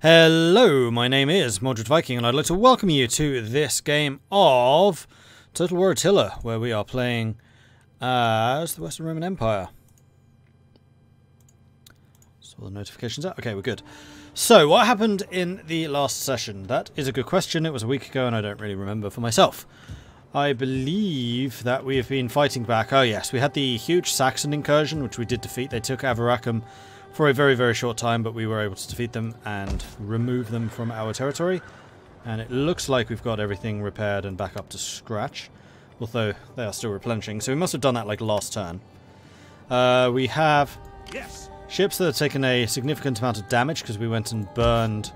Hello, my name is Mordred Viking, and I'd like to welcome you to this game of Total War Attila, where we are playing as the Western Roman Empire. Saw the notifications out. Okay, we're good. So, what happened in the last session? That is a good question. It was a week ago, and I don't really remember for myself. I believe that we have been fighting back. Oh yes, we had the huge Saxon incursion, which we did defeat. They took Avaracum for a very, very short time, but we were able to defeat them and remove them from our territory. And it looks like we've got everything repaired and back up to scratch, although they are still replenishing. So we must have done that like last turn. We have ships that have taken a significant amount of damage because we went and burned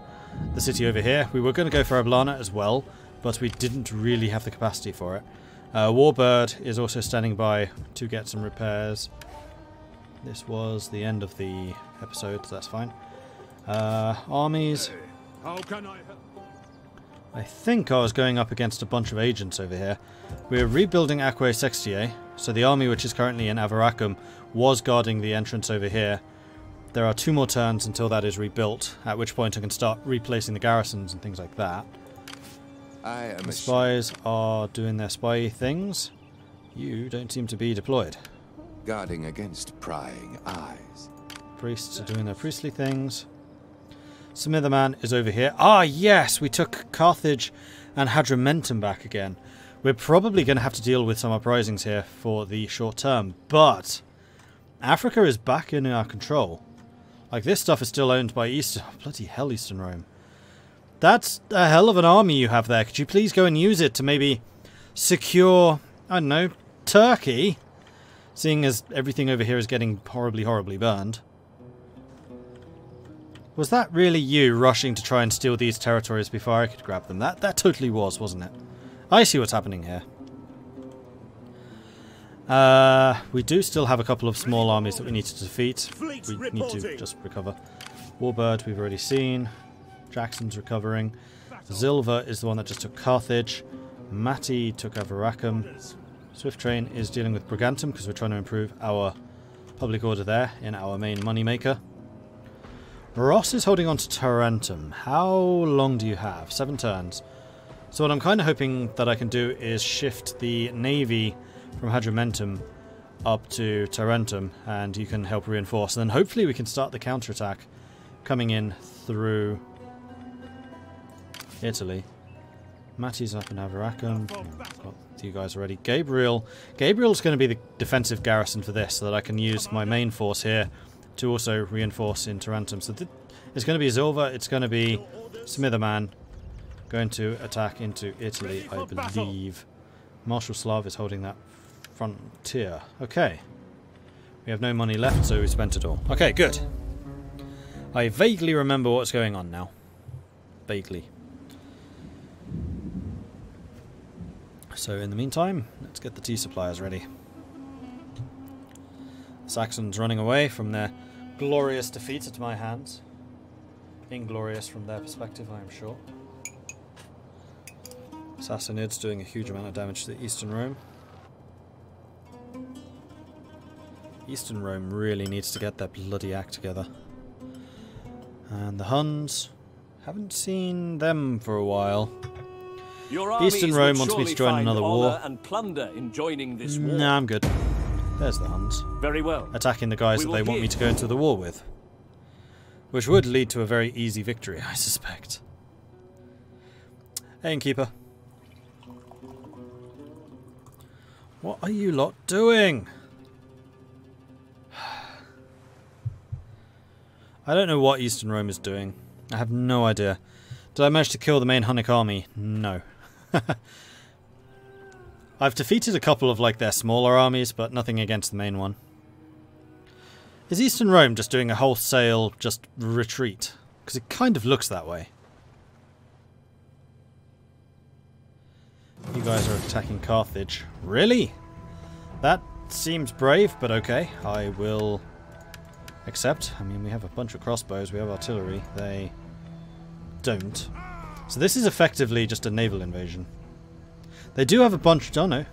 the city over here. We were going to go for Ablana as well, but we didn't really have the capacity for it. Warbird is also standing by to get some repairs. This was the end of the episode, so that's fine. Armies. How can I help? I think I was going up against a bunch of agents over here. We're rebuilding Aquae Sextiae, so the army which is currently in Avaracum was guarding the entrance over here. There are 2 more turns until that is rebuilt, at which point I can start replacing the garrisons and things like that. The spies are doing their spy things. You don't seem to be deployed. Guarding against prying eyes. Priests are doing their priestly things. Smitherman is over here. Ah, yes! We took Carthage and Hadrimentum back again. We're probably going to have to deal with some uprisings here for the short term, but Africa is back in our control. Like, this stuff is still owned by Eastern... Oh, bloody hell, Eastern Rome. That's a hell of an army you have there. Could you please go and use it to maybe secure, I don't know, Turkey? Seeing as everything over here is getting horribly, horribly burned. Was that really you rushing to try and steal these territories before I could grab them? That totally was, wasn't it? I see what's happening here. We do still have a couple of small armies that we need to defeat. We need to just recover. Warbird we've already seen. Jackson's recovering. Zilva is the one that just took Carthage. Matti took Avaracum. Swift Train is dealing with Brigantum because we're trying to improve our public order there in our main moneymaker. Ross is holding on to Tarentum. How long do you have? 7 turns. So what I'm kind of hoping that I can do is shift the navy from Hadrimentum up to Tarentum, and you can help reinforce. And then hopefully we can start the counterattack coming in through Italy. Matti's up in Avaracum. Got you guys already. Gabriel's going to be the defensive garrison for this, so that I can use my main force here to also reinforce in Tarentum. So it's going to be Zilva, it's going to be Smitherman going to attack into Italy, I believe. Marshal Slav is holding that frontier. Okay. We have no money left, so we spent it all. Okay, good. I vaguely remember what's going on now. Vaguely. So in the meantime, let's get the tea suppliers ready. The Saxons running away from their glorious defeat at my hands. Inglorious from their perspective, I am sure. Sassanids doing a huge amount of damage to the Eastern Rome. Eastern Rome really needs to get their bloody act together. And the Huns, haven't seen them for a while. Eastern Rome wants me to join another war. And plunder in joining this war. Nah, I'm good. There's the Huns. Very well. Attacking the guys that they want me to go into the war with. Which would lead to a very easy victory, I suspect. Hey, Innkeeper. What are you lot doing? I don't know what Eastern Rome is doing. I have no idea. Did I manage to kill the main Hunnic army? No. I've defeated a couple of like their smaller armies, but nothing against the main one. Is Eastern Rome just doing a wholesale just retreat? Because it kind of looks that way. You guys are attacking Carthage. Really? That seems brave, but okay. I will accept. I mean, we have a bunch of crossbows, we have artillery. They don't. So this is effectively just a naval invasion. They do have a bunch... Oh no.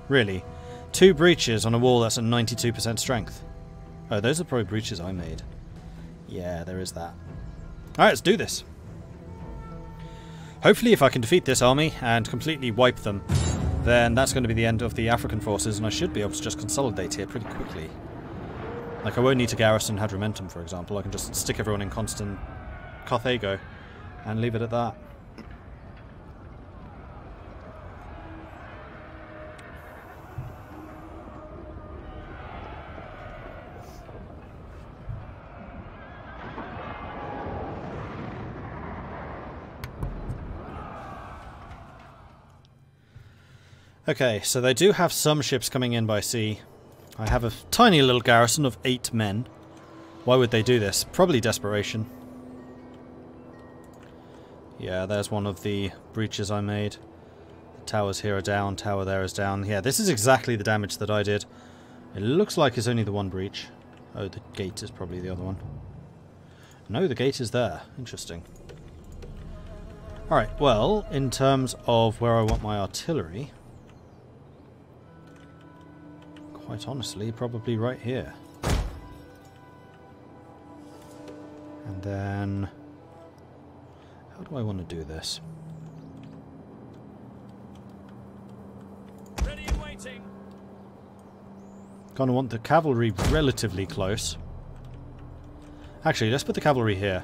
Really. 2 breaches on a wall that's at 92% strength. Oh, those are probably breaches I made. Yeah, there is that. Alright, let's do this. Hopefully if I can defeat this army and completely wipe them, then that's going to be the end of the African forces, and I should be able to just consolidate here pretty quickly. Like, I won't need to garrison Hadrumetum, for example. I can just stick everyone in constant Carthago and leave it at that. Okay, so they do have some ships coming in by sea. I have a tiny little garrison of 8 men. Why would they do this? Probably desperation. Yeah, there's one of the breaches I made. The towers here are down, tower there is down. Yeah, this is exactly the damage that I did. It looks like it's only the one breach. Oh, the gate is probably the other one. No, the gate is there. Interesting. Alright, well, in terms of where I want my artillery... quite honestly, probably right here. And then... how do I want to do this? Ready and waiting. Gonna want the cavalry relatively close. Actually, let's put the cavalry here.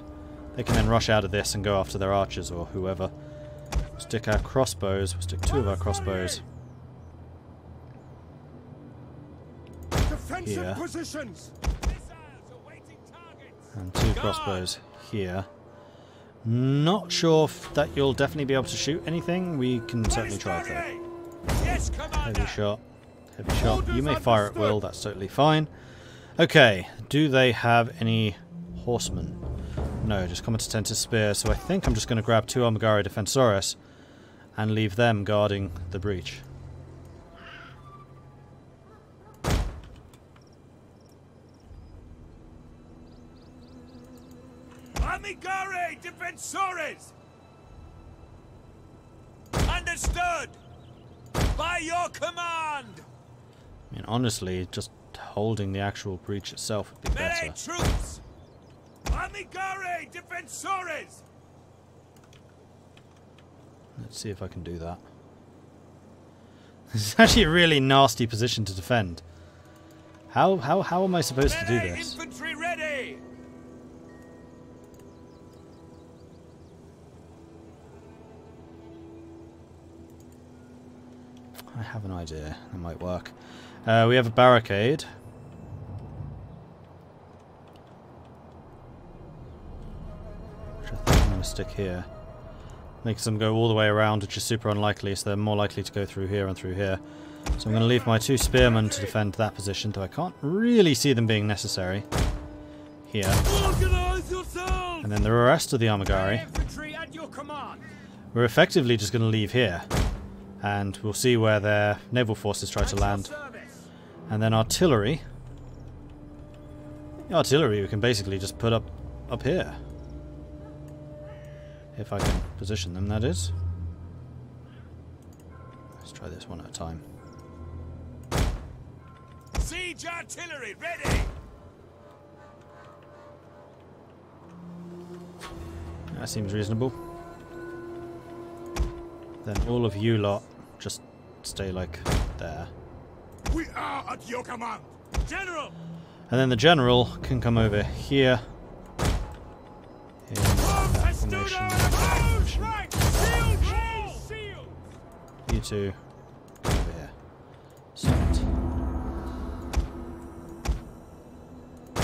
They can then rush out of this and go after their archers or whoever. Stick our crossbows. We'll stick 2 of our crossbows here. And 2 crossbows here. Not sure if that you'll definitely be able to shoot anything. We can certainly try though. Heavy shot. Heavy shot. You may fire at will, that's totally fine. Okay, do they have any horsemen? No, just combatentis spears. So I think I'm just going to grab 2 Armigari Defensores and leave them guarding the breach. Armigari Defensores! Understood! By your command! I mean, honestly, just holding the actual breach itself would be better. Troops! Armigari Defensores! Let's see if I can do that. This is actually a really nasty position to defend. How am I supposed to do this? Infantry ready! I have an idea. That might work. We have a barricade. Which I think I'm going to stick here. Makes them go all the way around, which is super unlikely, so they're more likely to go through here and through here. So I'm going to leave my 2 spearmen to defend that position, though I can't really see them being necessary. Here. And then the rest of the Armigari, we're effectively just going to leave here. And we'll see where their naval forces try to land. And then artillery. The artillery we can basically just put up here. If I can position them, that is. Let's try this one at a time. Siege artillery ready! That seems reasonable. Then all of you lot just stay like there. We are at your command, General. And then the general can come over here. In that formation. You two come over here. Start.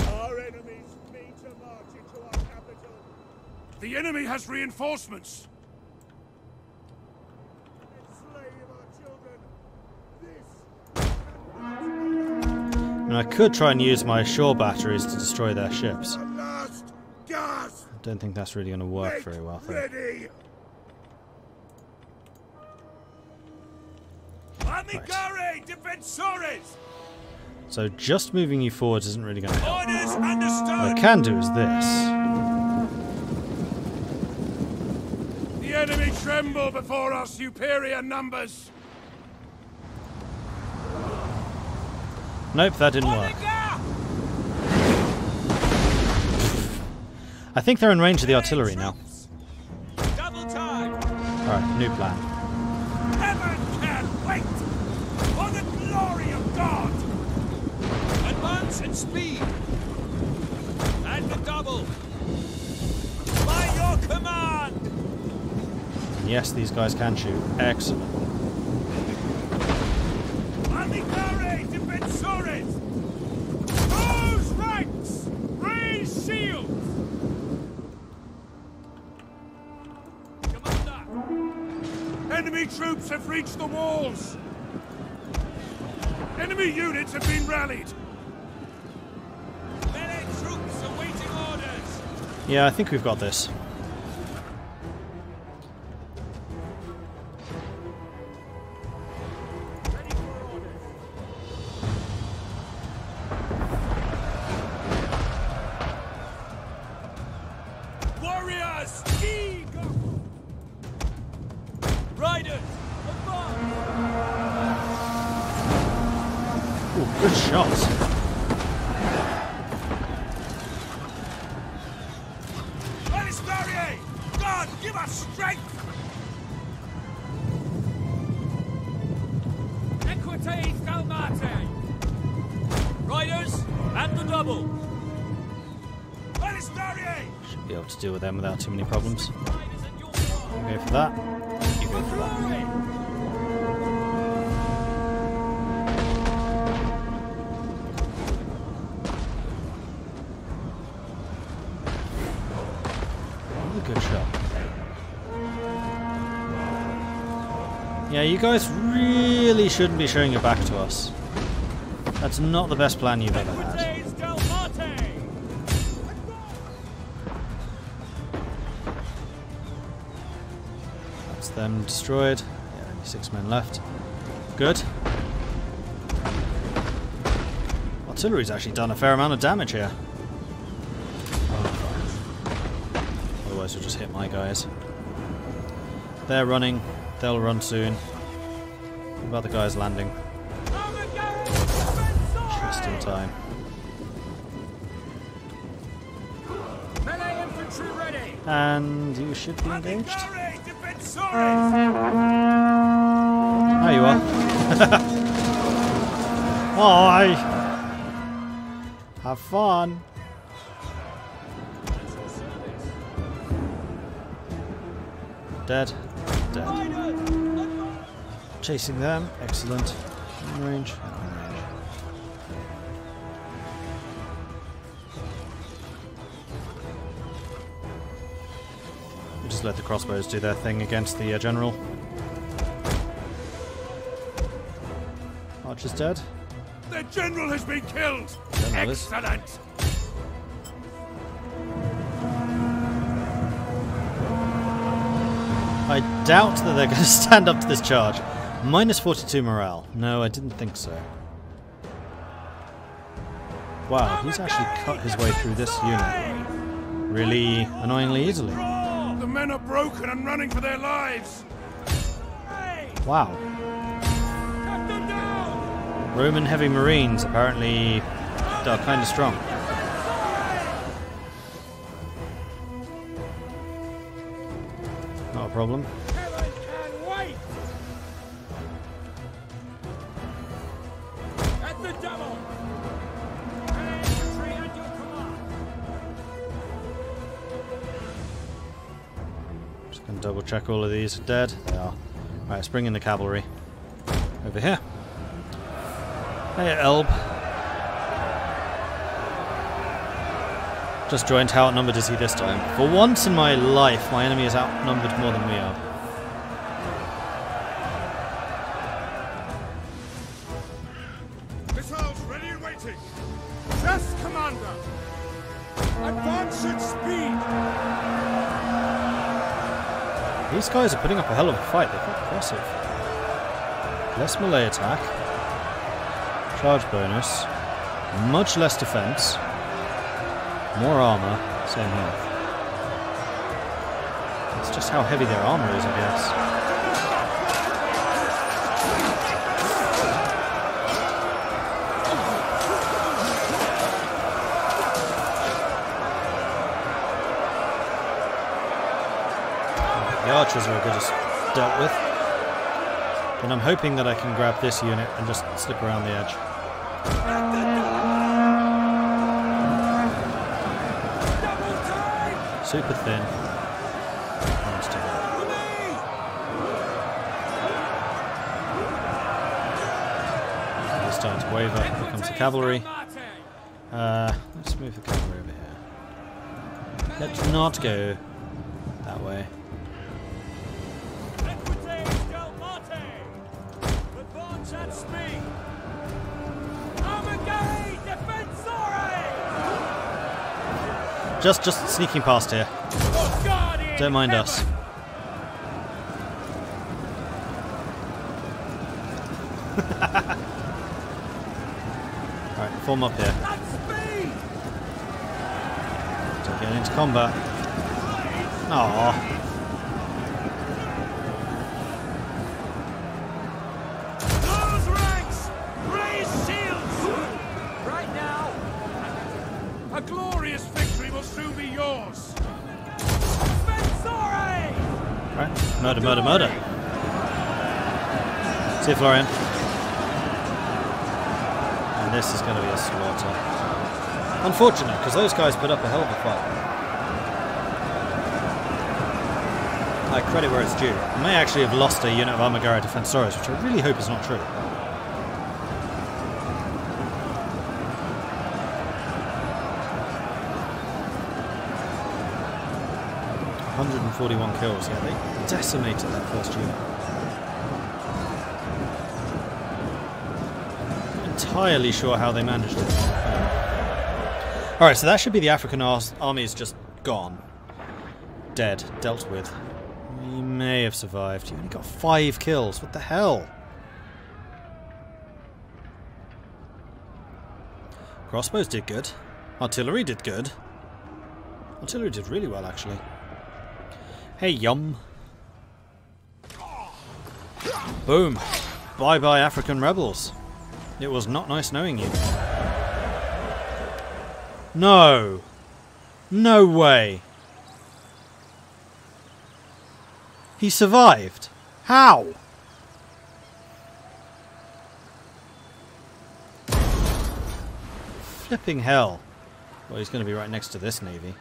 Our enemies meet to march into our capital. The enemy has reinforcements. And I could try and use my shore batteries to destroy their ships. I don't think that's really going to work very well, though. Right. So just moving you forwards isn't really going to help. What I can do is this. The enemy tremble before our superior numbers. Nope, that didn't work. I think they're in range of the artillery now. Double time. Alright, new plan. Heaven can wait for the glory of God. Advance and speed. And the double. By your command. And yes, these guys can shoot. Excellent. Amicare defensores. Close ranks. Raise shields. Commander. Enemy troops have reached the walls. Enemy units have been rallied. Melee troops awaiting orders. Yeah, I think we've got this. Ready for orders. Warriors, eager. Riders, advance. Ooh, good shots. Balisariae! God, give us strength! Equites calmate. Riders, and the double. Balisariae! Should be able to deal with them without too many problems. Riders at your command. You go for that. You go for that. Glory. Good shot. Yeah, you guys really shouldn't be showing your back to us. That's not the best plan you've ever had. Equites calmate. That's them destroyed. Yeah, only 6 men left. Good. Artillery's actually done a fair amount of damage here. Otherwise we'll just hit my guys. They're running. They'll run soon. What about the guys landing? Just in time. Melee infantry ready! And you should be engaged. Amicare defensores! There you are. Hi! Have fun! Dead. Dead. Chasing them. Excellent. In range. In range. We'll just let the crossbows do their thing against the general. Archer's dead. Their general has been killed! Don't know this. Excellent! I doubt that they're going to stand up to this charge. Minus 42 morale. No, I didn't think so. Wow, he's actually cut his way through this unit really annoyingly easily. The men are broken and running for their lives! Wow. Cut them down! Roman heavy marines apparently are kind of strong. Not a problem. Heaven can wait! At the double! Infantry at your command! Just going to double check all of these are dead. They are. Right, let's bring in the cavalry. Over here. Hey, Elb. Just joined. How outnumbered is he this time? For once in my life, my enemy is outnumbered more than we are. Missiles ready and waiting! Yes, Commander! Advance at speed! These guys are putting up a hell of a fight. They're quite aggressive. Less melee attack. Charge bonus. Much less defense. More armor. Same health. It's just how heavy their armor is, I guess. The archers are a dealt with. And I'm hoping that I can grab this unit and just slip around the edge. Super thin. It's starting to waver. Here comes the cavalry. Let's move the cavalry over here. Let's not go that way. Just sneaking past here. Don't mind us. Alright, form up here. Don't get into combat. Aww. Those ranks! Raise shields! Right now! A glorious victory will soon be yours! Right, murder, murder, murder. See you, Florian. And this is going to be a slaughter. Unfortunate, because those guys put up a hell of a fight. I credit where it's due. I may actually have lost a unit of Armagara Defensores, which I really hope is not true. .141 kills, yeah, they decimated that first unit. Not entirely sure how they managed it. Alright, so that should be the African armies just gone. Dead, dealt with. You may have survived. You only got 5 kills, what the hell? Crossbows did good. Artillery did good. Artillery did really well, actually. Hey, yum. Boom. Bye-bye, African rebels. It was not nice knowing you. No. No way. He survived. How? Flipping hell. Well, he's going to be right next to this navy.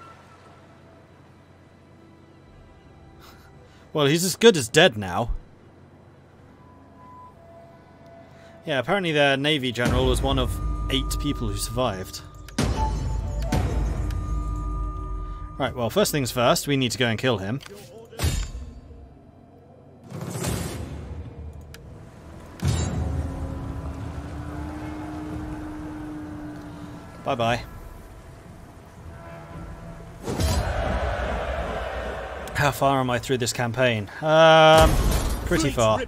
Well, he's as good as dead now. Yeah, apparently their navy general was one of 8 people who survived. Right, well, first things first, we need to go and kill him. Bye-bye. How far am I through this campaign? Pretty far.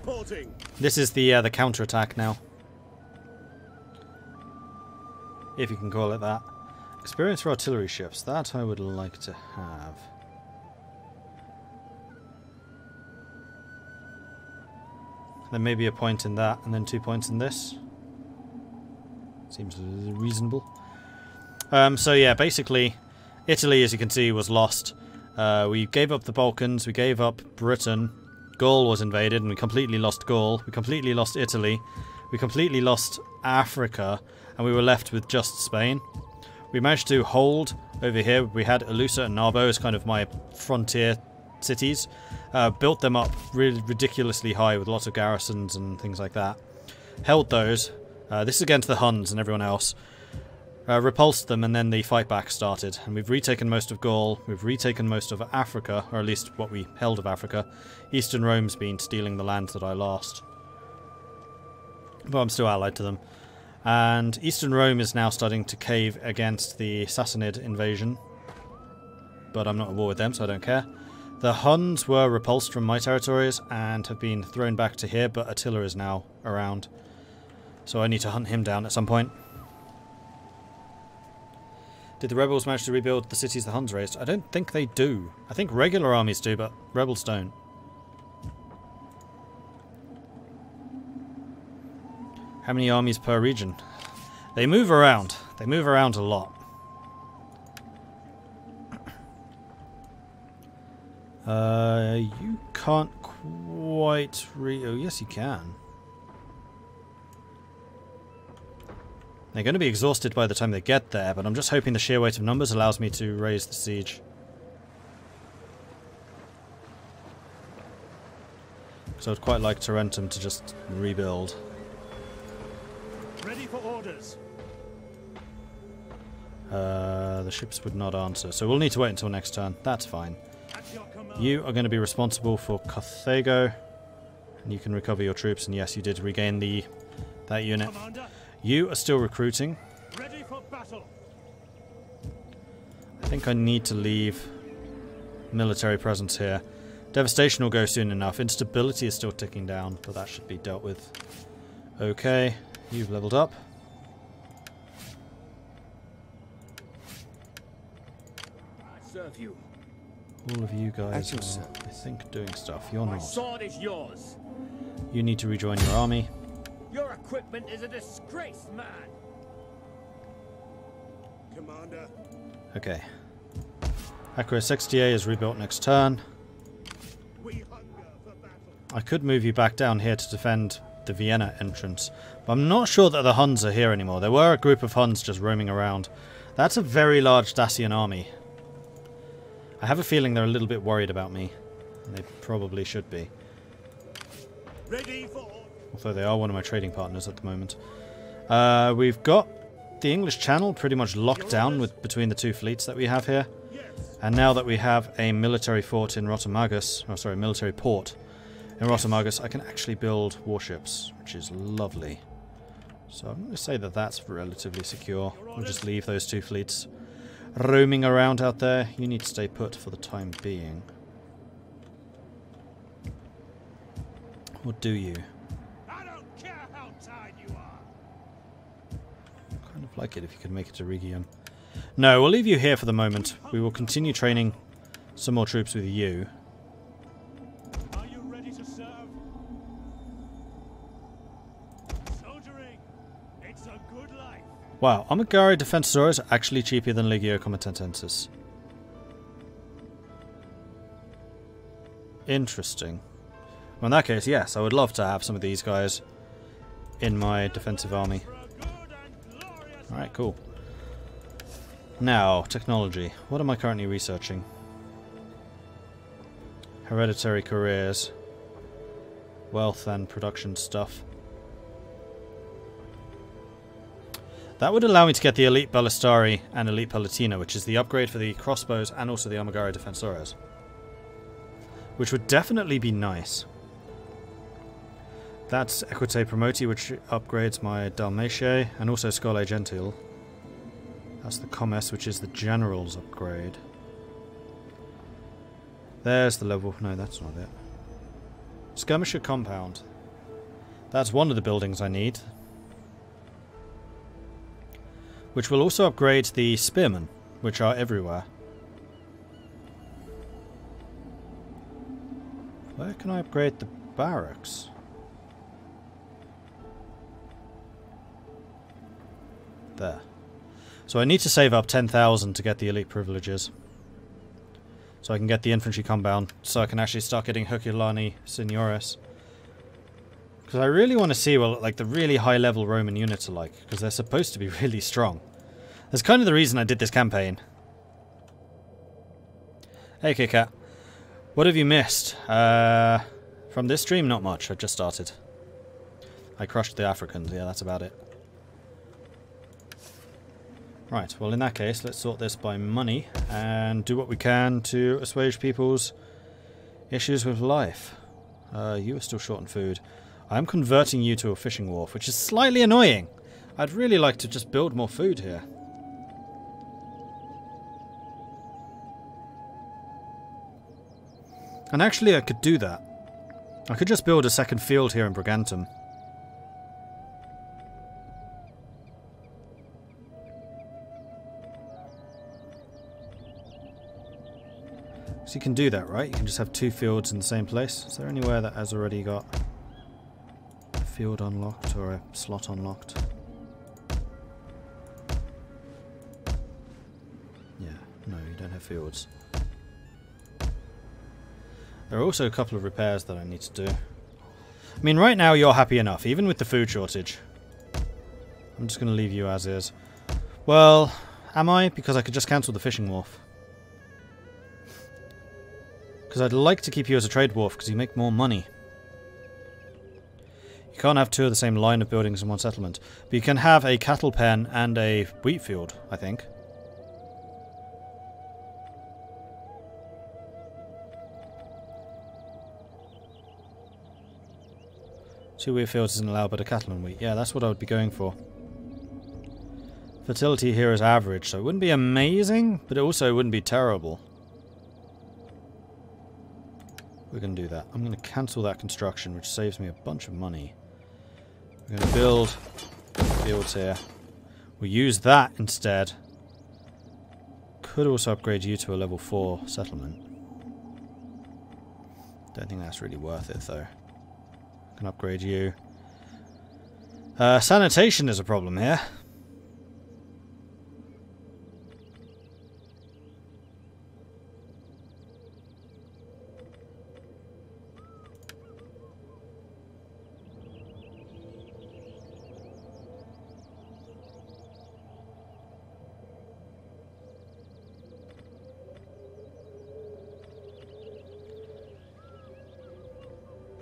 This is the counter-attack now. If you can call it that. Experience for artillery ships. That I would like to have. There may be a point in that, and then 2 points in this. Seems reasonable. So yeah, basically, Italy, as you can see, was lost. We gave up the Balkans, we gave up Britain, Gaul was invaded and we completely lost Gaul, we completely lost Italy, we completely lost Africa, and we were left with just Spain. We managed to hold over here. We had Alusa and Narbo as kind of my frontier cities. Built them up really ridiculously high with lots of garrisons and things like that. Held those. This is against the Huns and everyone else. Repulsed them, and then the fight back started. And we've retaken most of Gaul, we've retaken most of Africa, or at least what we held of Africa. Eastern Rome's been stealing the land that I lost. But I'm still allied to them. And Eastern Rome is now starting to cave against the Sassanid invasion. But I'm not at war with them, so I don't care. The Huns were repulsed from my territories and have been thrown back to here, but Attila is now around. So I need to hunt him down at some point. Did the rebels manage to rebuild the cities the Huns raised? I don't think they do. I think regular armies do, but rebels don't. How many armies per region? They move around. They move around a lot. You can't quite oh, yes you can. They're going to be exhausted by the time they get there, but I'm just hoping the sheer weight of numbers allows me to raise the siege. So I'd quite like Tarentum to just rebuild. Ready for orders. The ships would not answer, so we'll need to wait until next turn. That's fine. At your command. You are going to be responsible for Carthago, and you can recover your troops, and yes, you did regain that unit. Commander, You are still recruiting. ready for battle. I think I need to leave military presence here. Devastation will go soon enough. Instability is still ticking down, but that should be dealt with. Okay, you've leveled up. I serve you. All of you At guys your are, service. I think, doing stuff. You're My not. sword is yours. You need to rejoin your army. Your equipment is a disgrace, man. Commander, Okay. Acro Sextier is rebuilt next turn. we hunger for battle. I could move you back down here to defend the Vienna entrance, but I'm not sure that the Huns are here anymore. There were a group of Huns just roaming around. That's a very large Dacian army. I have a feeling they're a little bit worried about me. And they probably should be. Ready for orders. Although they are one of my trading partners at the moment. We've got the English Channel pretty much locked down between the two fleets that we have here. Yes. And now that we have a military fort in Rotomagus, oh sorry, military port in Rotomagus, I can actually build warships, which is lovely. So I'm going to say that that's relatively secure. We'll just leave those two fleets roaming around out there. You need to stay put for the time being. Or do you? I don't care how tired you are. Kind of like it if you could make it to Rhegium. No, we'll leave you here for the moment. We will continue training some more troops with you. Are you ready to serve? Soldiering. It's a good life. Wow, Armigari Defensores are actually cheaper than Legio Comitatensis. Interesting. Well, in that case, yes, I would love to have some of these guys in my defensive army. For a good and glorious. Alright, cool. Now, technology. What am I currently researching? Hereditary careers. Wealth and production stuff. That would allow me to get the Elite Ballistari and Elite Palatina, which is the upgrade for the crossbows and also the Armigari Defensores. Which would definitely be nice. That's Equite Promoti, which upgrades my Dalmatia, and also Scole Gentile. That's the Commerce, which is the General's upgrade. There's the level... No, that's not it. Skirmisher Compound. That's one of the buildings I need. Which will also upgrade the Spearmen, which are everywhere. Where can I upgrade the barracks? There. So I need to save up 10,000 to get the elite privileges. So I can get the infantry compound, so I can actually start getting Herculani Seniores. Because I really want to see what like the really high level Roman units are like, because they're supposed to be really strong. That's kind of the reason I did this campaign. Hey Kit-Kat. What have you missed? From this stream, not much. I just started. I crushed the Africans, yeah, that's about it. Right, well in that case, let's sort this by money and do what we can to assuage people's issues with life. You are still short on food. I'm converting you to a fishing wharf, which is slightly annoying. I'd really like to just build more food here. And actually I could do that. I could just build a second field here in Brigantum. So you can do that, right? You can just have two fields in the same place. Is there anywhere that has already got a field unlocked or a slot unlocked? Yeah, no, you don't have fields. There are also a couple of repairs that I need to do. I mean, right now you're happy enough, even with the food shortage. I'm just going to leave you as is. Well, am I? Because I could just cancel the fishing wharf. Because I'd like to keep you as a trade wharf, because you make more money. You can't have two of the same line of buildings in one settlement. But you can have a cattle pen and a wheat field, I think. Two wheat fields isn't allowed, but a cattle and wheat. Yeah, that's what I would be going for. Fertility here is average, so it wouldn't be amazing, but it also wouldn't be terrible. We're going to do that. I'm going to cancel that construction, which saves me a bunch of money. We're going to build fields here. We'll use that instead. Could also upgrade you to a level 4 settlement. Don't think that's really worth it, though. Can upgrade you. Sanitation is a problem here.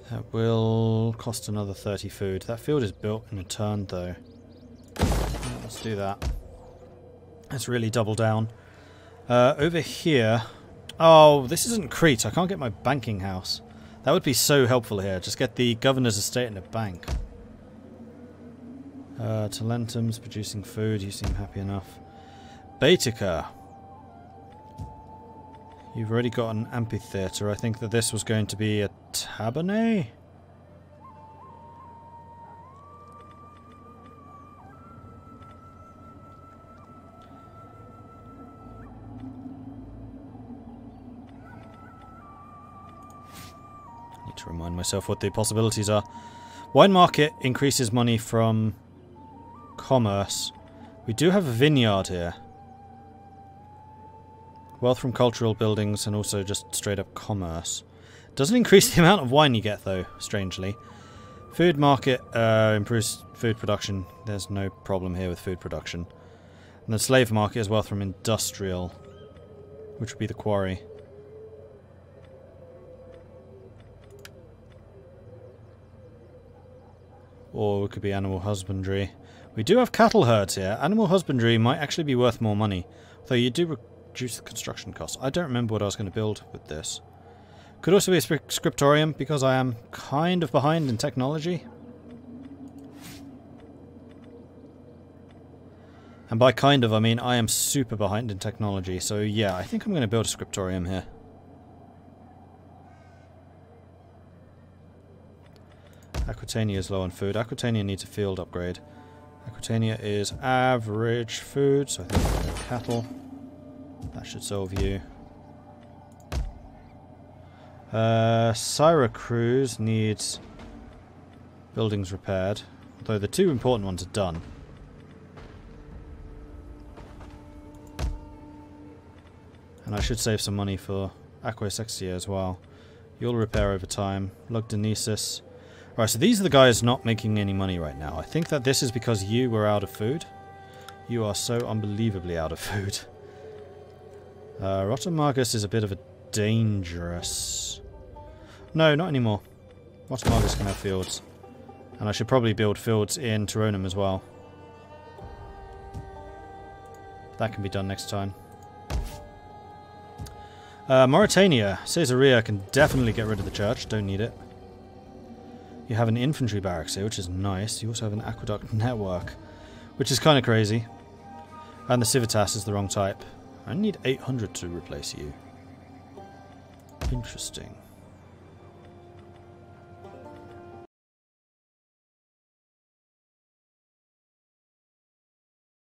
That will cost another 30 food. That field is built in a turn, though. Let's do that. Let's really double down. Over here... Oh, this isn't Crete. I can't get my banking house. That would be so helpful here. Just get the governor's estate and a bank. Talentum's producing food. You seem happy enough. Baetica. You've already got an amphitheatre. I think that this was going to be a tabernae? I need to remind myself what the possibilities are. Wine market increases money from commerce. We do have a vineyard here. Wealth from cultural buildings and also just straight up commerce. Doesn't increase the amount of wine you get, though, strangely. Food market improves food production. There's no problem here with food production. And the slave market is wealth from industrial, which would be the quarry. Or it could be animal husbandry. We do have cattle herds here. Animal husbandry might actually be worth more money. Though you do reduce the construction costs. I don't remember what I was going to build with this. Could also be a scriptorium, because I am kind of behind in technology. And by kind of, I mean I am super behind in technology. So yeah, I think I'm going to build a scriptorium here. Aquitania is low on food. Aquitania needs a field upgrade. Aquitania is average food, so I think I'm going to go cattle. That should solve you. Syracuse needs buildings repaired, although the two important ones are done. And I should save some money for Aquae Sextia as well. You'll repair over time. Lugdunensis. Alright, so these are the guys not making any money right now. I think that this is because you were out of food. You are so unbelievably out of food. Rotomargus is a bit of a dangerous... No, not anymore. Rotomargus can have fields. And I should probably build fields in Turonum as well. That can be done next time. Mauritania. Caesarea can definitely get rid of the church. Don't need it. You have an infantry barracks here, which is nice. You also have an aqueduct network, which is kind of crazy. And the civitas is the wrong type. I need 800 to replace you. Interesting.